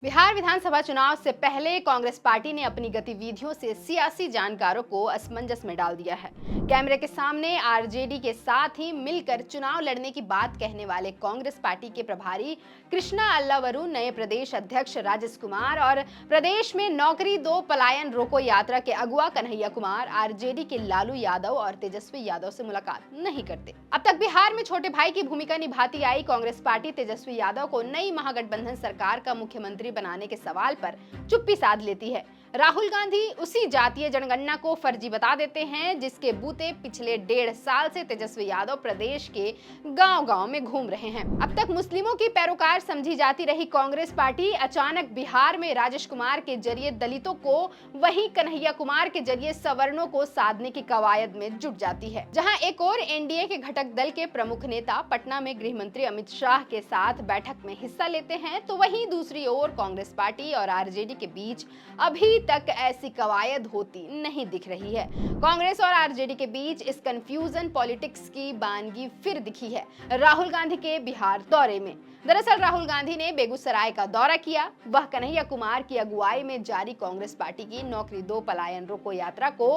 बिहार विधानसभा चुनाव से पहले कांग्रेस पार्टी ने अपनी गतिविधियों से सियासी जानकारों को असमंजस में डाल दिया है। कैमरे के सामने आरजेडी के साथ ही मिलकर चुनाव लड़ने की बात कहने वाले कांग्रेस पार्टी के प्रभारी कृष्णा अल्लावरू, नए प्रदेश अध्यक्ष राजेश कुमार और प्रदेश में नौकरी दो पलायन रोको यात्रा के अगुवा कन्हैया कुमार आरजेडी के लालू यादव और तेजस्वी यादव से मुलाकात नहीं करते। अब तक बिहार में छोटे भाई की भूमिका निभाती आई कांग्रेस पार्टी तेजस्वी यादव को नई महागठबंधन सरकार का मुख्यमंत्री बनाने के सवाल पर चुप्पी साध लेती है। राहुल गांधी उसी जातीय जनगणना को फर्जी बता देते हैं जिसके बूते पिछले 1.5 साल से तेजस्वी यादव प्रदेश के गांव-गांव में घूम रहे हैं। अब तक मुस्लिमों की पैरोकार समझी जाती रही कांग्रेस पार्टी अचानक बिहार में राजेश कुमार के जरिए दलितों को, वहीं कन्हैया कुमार के जरिए सवर्णों को साधने की कवायद में जुट जाती है। जहां एक और एनडीए के घटक दल के प्रमुख नेता पटना में गृह मंत्री अमित शाह के साथ बैठक में हिस्सा लेते हैं, तो वहीं दूसरी ओर कांग्रेस पार्टी और आरजेडी के बीच अभी तक ऐसी कवायद होती नहीं दिख रही है। कांग्रेस और आरजेडी के बीच इस कंफ्यूजन पॉलिटिक्स की बानगी फिर दिखी है राहुल गांधी के बिहार दौरे में। दरअसल राहुल गांधी ने बेगूसराय का दौरा किया। वह कन्हैया कुमार की अगुवाई में जारी कांग्रेस पार्टी की नौकरी दो पलायन रोको यात्रा को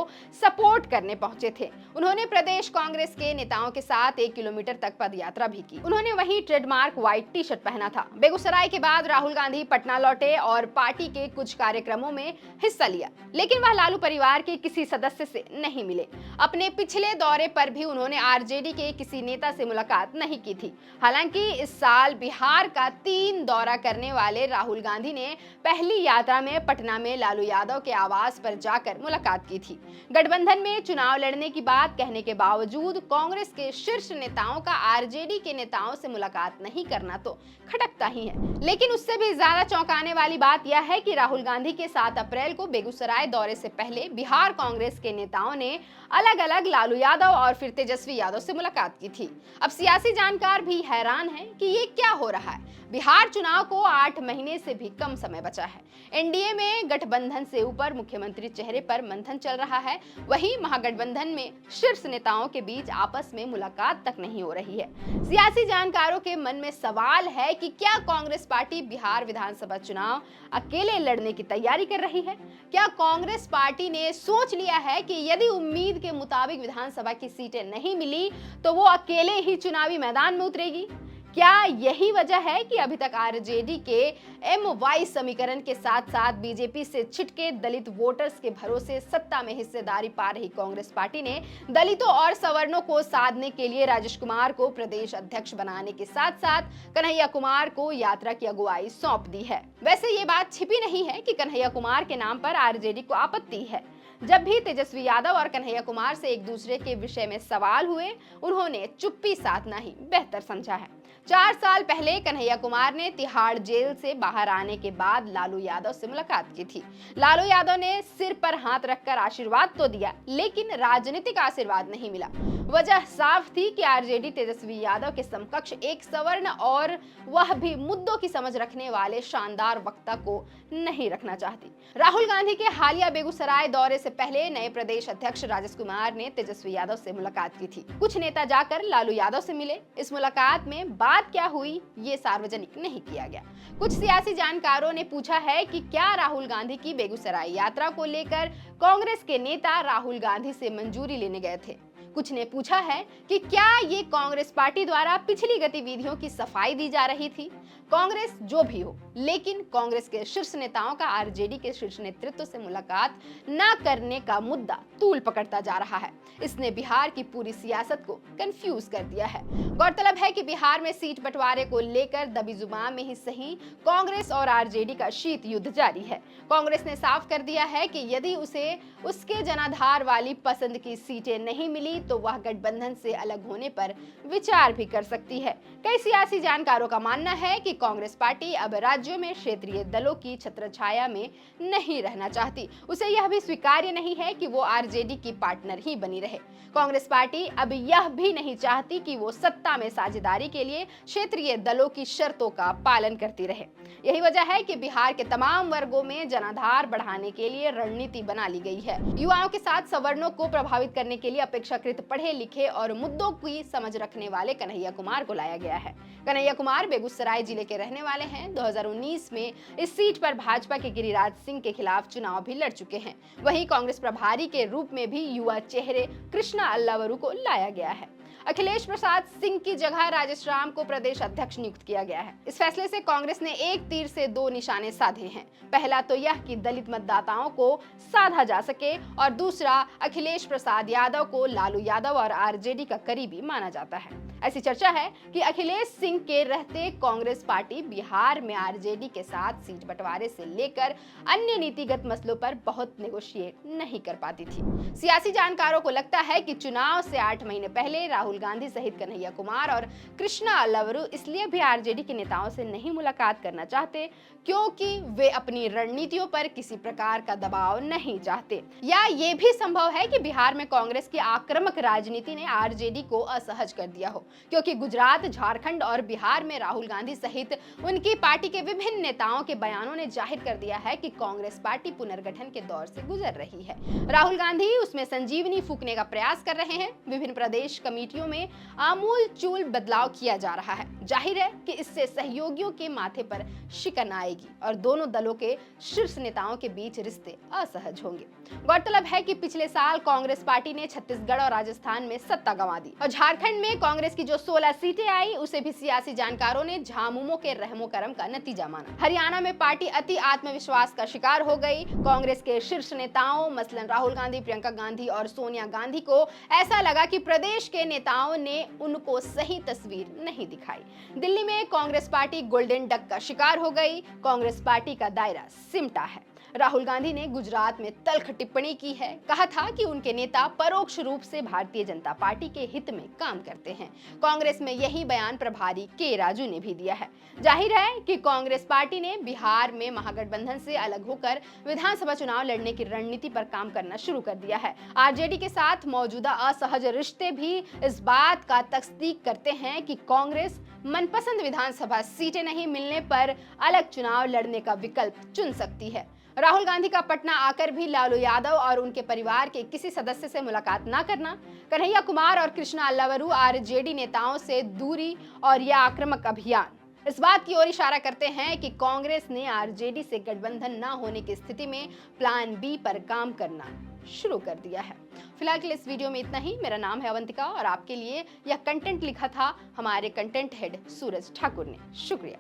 सपोर्ट करने पहुंचे थे। उन्होंने प्रदेश कांग्रेस के नेताओं के साथ 1 किलोमीटर तक पद यात्रा भी की। उन्होंने वही ट्रेडमार्क व्हाइट टी शर्ट पहना था। बेगूसराय के बाद राहुल गांधी पटना लौटे और पार्टी के कुछ कार्यक्रमों में हिस्सा लिया, लेकिन वह लालू परिवार के किसी सदस्य से नहीं मिले। अपने पिछले दौरे पर भी उन्होंने आरजेडी के किसी नेता से मुलाकात नहीं की थी। हालांकि इस साल बिहार का 3 दौरा करने वाले राहुल गांधी ने पहली यात्रा में पटना में लालू यादव के आवास पर जाकर मुलाकात की थी। गठबंधन में चुनाव लड़ने की बात कहने के बावजूद कांग्रेस के शीर्ष नेताओं का आरजेडी के नेताओं से मुलाकात नहीं करना तो खटकता ही है। लेकिन उससे भी ज्यादा चौंकाने वाली बात यह है कि राहुल गांधी के 7 अप्रैल को बेगूसराय दौरे से पहले बिहार कांग्रेस के नेताओं ने अलग अलग लालू यादव और फिर तेजस्वी यादव से मुलाकात की थी। अब सियासी जानकार भी हैरान हैं कि ये क्या हो रहा है। बिहार चुनाव को 8 महीने से भी कम समय बचा है। एनडीए में गठबंधन से ऊपर मुख्यमंत्री चेहरे पर मंथन चल रहा है, वहीं महागठबंधन में शीर्ष नेताओं के बीच आपस में मुलाकात तक नहीं हो रही है। सियासी जानकारों के मन में सवाल है कि क्या कांग्रेस पार्टी बिहार विधानसभा चुनाव अकेले लड़ने की तैयारी कर रही है? क्या कांग्रेस पार्टी ने सोच लिया है कि यदि उम्मीद के मुताबिक विधानसभा की सीटें नहीं मिली तो वो अकेले ही चुनावी मैदान में उतरेगी? क्या यही वजह है कि अभी तक आरजेडी के एमवाई समीकरण के साथ साथ बीजेपी से छिटके दलित वोटर्स के भरोसे सत्ता में हिस्सेदारी पा रही कांग्रेस पार्टी ने दलितों और सवर्णों को साधने के लिए राजेश कुमार को प्रदेश अध्यक्ष बनाने के साथ साथ कन्हैया कुमार को यात्रा की अगुवाई सौंप दी है? वैसे ये बात छिपी नहीं है कि कन्हैया कुमार के नाम पर आरजेडी को आपत्ति है। जब भी तेजस्वी यादव और कन्हैया कुमार से एक दूसरे के विषय में सवाल हुए, उन्होंने चुप्पी साधना ही बेहतर समझा है। 4 साल पहले कन्हैया कुमार ने तिहाड़ जेल से बाहर आने के बाद लालू यादव से मुलाकात की थी। लालू यादव ने सिर पर हाथ रखकर आशीर्वाद तो दिया, लेकिन राजनीतिक आशीर्वाद नहीं मिला। वजह साफ थी कि आरजेडी तेजस्वी यादव के समकक्ष एक सवर्ण और वह भी मुद्दों की समझ रखने वाले शानदार वक्ता को नहीं रखना चाहती। राहुल गांधी के हालिया बेगूसराय दौरे से पहले नए प्रदेश अध्यक्ष राजेश कुमार ने तेजस्वी यादव से मुलाकात की थी। कुछ नेता जाकर लालू यादव से मिले। इस मुलाकात में बात क्या हुई ये सार्वजनिक नहीं किया गया। कुछ सियासी जानकारों ने पूछा है कि क्या राहुल गांधी की बेगूसराय यात्रा को लेकर कांग्रेस के नेता राहुल गांधी से मंजूरी लेने गए थे। कुछ ने पूछा है कि क्या ये कांग्रेस पार्टी द्वारा पिछली गतिविधियों की सफाई दी जा रही थी। कांग्रेस जो भी हो, लेकिन कांग्रेस के शीर्ष नेताओं का आरजेडी के शीर्ष नेतृत्व से मुलाकात न करने का मुद्दा तूल पकड़ता जा रहा है। इसने बिहार की पूरी सियासत को कंफ्यूज कर दिया है। गौरतलब है कि बिहार में सीट बंटवारे को लेकर दबी जुबान में ही सही कांग्रेस और आरजेडी का शीत युद्ध जारी है। कांग्रेस ने साफ कर दिया है कि यदि उसे उसके जनाधार वाली पसंद की सीटें नहीं मिली तो वह गठबंधन से अलग होने पर विचार भी कर सकती है। कई सियासी जानकारों का मानना है कि कांग्रेस पार्टी अब राज्यों में क्षेत्रीय दलों की छत्रछाया में नहीं रहना चाहती। उसे यह भी स्वीकार्य नहीं है कि वो आरजेडी की पार्टनर ही बनी रहे। कांग्रेस पार्टी अब यह भी नहीं चाहती कि वो सत्ता में साझेदारी के लिए क्षेत्रीय दलों की शर्तों का पालन करती रहे। यही वजह है कि बिहार के तमाम वर्गों में जनाधार बढ़ाने के लिए रणनीति बना ली गई है। युवाओं के साथ सवर्णों को प्रभावित करने के लिए अपेक्षाकृत पढ़े लिखे और मुद्दों की समझ रखने वाले कन्हैया कुमार को लाया गया है। कन्हैया कुमार बेगूसराय जिले के के रहने वाले हैं। 2019 में इस सीट पर भाजपा के गिरिराज सिंह के खिलाफ चुनाव भी लड़ चुके हैं। वहीं कांग्रेस प्रभारी के रूप में भी युवा चेहरे कृष्णा अल्लावरू को लाया गया है। अखिलेश प्रसाद सिंह की जगह राजेश राम को प्रदेश अध्यक्ष नियुक्त किया गया है। इस फैसले से कांग्रेस ने एक तीर से दो निशाने साधे हैं। पहला तो यह कि दलित मतदाताओं को साधा जा सके और दूसरा अखिलेश प्रसाद यादव को लालू यादव और आरजेडी का करीबी माना जाता है। ऐसी चर्चा है कि अखिलेश सिंह के रहते कांग्रेस पार्टी बिहार में आरजेडी के साथ सीट बंटवारे से लेकर अन्य नीतिगत मसलों पर बहुत नेगोशिएट नहीं कर पाती थी। सियासी जानकारों को लगता है कि चुनाव से 8 महीने पहले राहुल गांधी सहित कन्हैया कुमार और कृष्णा अल्लावरू इसलिए भी आरजेडी के नेताओं से नहीं मुलाकात करना चाहते क्योंकि वे अपनी रणनीतियों पर किसी प्रकार का दबाव नहीं चाहते, या ये भी संभव है कि बिहार में कांग्रेस की आक्रामक राजनीति ने आरजेडी को असहज कर दिया हो, क्योंकि गुजरात, झारखंड और बिहार में राहुल गांधी सहित उनकी पार्टी के विभिन्न नेताओं के बयानों ने जाहिर कर दिया है कि कांग्रेस पार्टी पुनर्गठन के दौर से गुजर रही है। राहुल गांधी उसमें संजीवनी फूंकने का प्रयास कर रहे हैं। विभिन्न प्रदेश कमेटियों में आमूल चूल बदलाव किया जा रहा है। जाहिर है कि इससे सहयोगियों के माथे पर शिकन आएगी और दोनों दलों के शीर्ष नेताओं के बीच रिश्ते असहज होंगे। गौरतलब है कि पिछले साल कांग्रेस पार्टी ने छत्तीसगढ़ और राजस्थान में सत्ता गंवा दी और झारखंड में कांग्रेस की जो 16 सीटें आई उसे भी सियासी जानकारों ने झामुमो के रहमो करम का नतीजा माना। हरियाणा में पार्टी अति आत्मविश्वास का शिकार हो गई। कांग्रेस के शीर्ष नेताओं मसलन राहुल गांधी, प्रियंका गांधी और सोनिया गांधी को ऐसा लगा कि प्रदेश के नेताओं ने उनको सही तस्वीर नहीं दिखाई। दिल्ली में कांग्रेस पार्टी गोल्डन डक का शिकार हो गई। कांग्रेस पार्टी का दायरा सिमटा है। राहुल गांधी ने गुजरात में तल्ख टिप्पणी की है। कहा था कि उनके नेता परोक्ष रूप से भारतीय जनता पार्टी के हित में काम करते हैं। कांग्रेस में यही बयान प्रभारी के राजू ने भी दिया है। जाहिर है कि कांग्रेस पार्टी ने बिहार में महागठबंधन से अलग होकर विधानसभा चुनाव लड़ने की रणनीति पर काम करना शुरू कर दिया है। आरजेडी के साथ मौजूदा असहज रिश्ते भी इस बात का तस्दीक करते हैं कि कांग्रेस मनपसंद विधानसभा सीटें नहीं मिलने पर अलग चुनाव लड़ने का विकल्प चुन सकती है। राहुल गांधी का पटना आकर भी लालू यादव और उनके परिवार के किसी सदस्य से मुलाकात न करना, कन्हैया कुमार और कृष्णा अल्लावरू आरजेडी नेताओं से दूरी और यह आक्रामक अभियान इस बात की ओर इशारा करते हैं कि कांग्रेस ने आरजेडी से गठबंधन न होने की स्थिति में प्लान बी पर काम करना शुरू कर दिया है। फिलहाल के लिए इस वीडियो में इतना ही। मेरा नाम है अवंतिका और आपके लिए यह कंटेंट लिखा था हमारे कंटेंट हेड सूरज ठाकुर ने। शुक्रिया।